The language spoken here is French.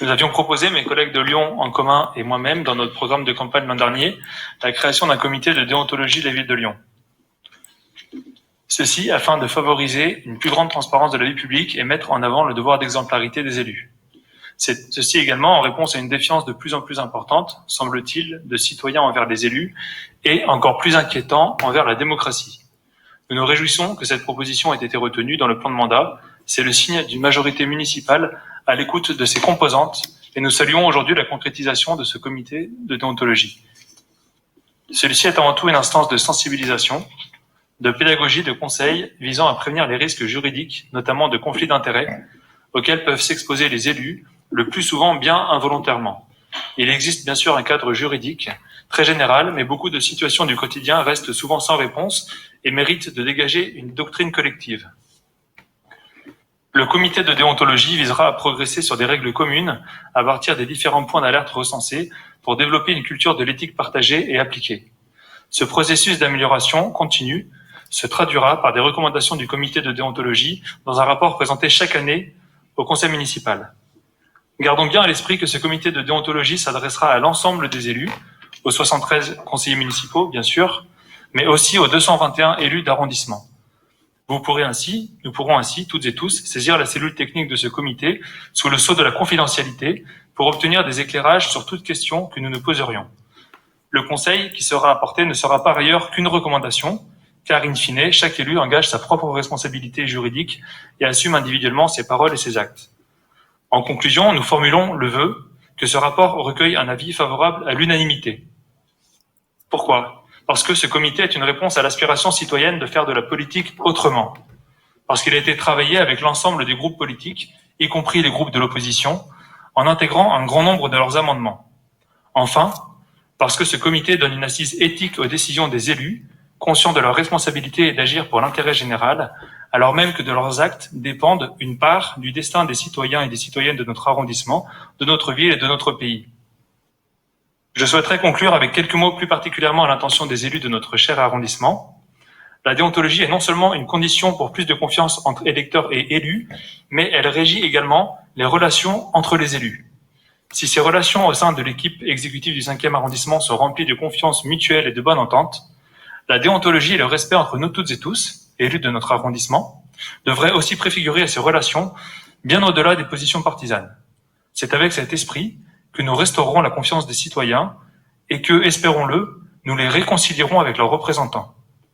Nous avions proposé, mes collègues de Lyon en commun et moi-même, dans notre programme de campagne l'an dernier, la création d'un comité de déontologie de la ville de Lyon. Ceci afin de favoriser une plus grande transparence de la vie publique et mettre en avant le devoir d'exemplarité des élus. Ceci également en réponse à une défiance de plus en plus importante, semble-t-il, de citoyens envers les élus et encore plus inquiétant envers la démocratie. Nous nous réjouissons que cette proposition ait été retenue dans le plan de mandat. C'est le signe d'une majorité municipale à l'écoute de ses composantes et nous saluons aujourd'hui la concrétisation de ce comité de déontologie. Celui-ci est avant tout une instance de sensibilisation, de pédagogie, de conseil visant à prévenir les risques juridiques, notamment de conflits d'intérêts, auxquels peuvent s'exposer les élus, le plus souvent bien involontairement. Il existe bien sûr un cadre juridique très général, mais beaucoup de situations du quotidien restent souvent sans réponse et méritent de dégager une doctrine collective. Le comité de déontologie visera à progresser sur des règles communes à partir des différents points d'alerte recensés pour développer une culture de l'éthique partagée et appliquée. Ce processus d'amélioration continue se traduira par des recommandations du comité de déontologie dans un rapport présenté chaque année au conseil municipal. Gardons bien à l'esprit que ce comité de déontologie s'adressera à l'ensemble des élus, aux 73 conseillers municipaux, bien sûr, mais aussi aux 221 élus d'arrondissement. Nous pourrons ainsi, toutes et tous, saisir la cellule technique de ce comité sous le sceau de la confidentialité pour obtenir des éclairages sur toute question que nous nous poserions. Le conseil qui sera apporté ne sera par ailleurs qu'une recommandation, car in fine, chaque élu engage sa propre responsabilité juridique et assume individuellement ses paroles et ses actes. En conclusion, nous formulons le vœu que ce rapport recueille un avis favorable à l'unanimité. Pourquoi ? Parce que ce comité est une réponse à l'aspiration citoyenne de faire de la politique autrement. Parce qu'il a été travaillé avec l'ensemble des groupes politiques, y compris les groupes de l'opposition, en intégrant un grand nombre de leurs amendements. Enfin, parce que ce comité donne une assise éthique aux décisions des élus, conscients de leur responsabilité et d'agir pour l'intérêt général, alors même que de leurs actes dépendent une part du destin des citoyens et des citoyennes de notre arrondissement, de notre ville et de notre pays. Je souhaiterais conclure avec quelques mots plus particulièrement à l'intention des élus de notre cher arrondissement. La déontologie est non seulement une condition pour plus de confiance entre électeurs et élus, mais elle régit également les relations entre les élus. Si ces relations au sein de l'équipe exécutive du 5e arrondissement sont remplies de confiance mutuelle et de bonne entente, la déontologie et le respect entre nous toutes et tous, élus de notre arrondissement, devraient aussi préfigurer à ces relations bien au-delà des positions partisanes. C'est avec cet esprit que nous restaurerons la confiance des citoyens et que, espérons-le, nous les réconcilierons avec leurs représentants.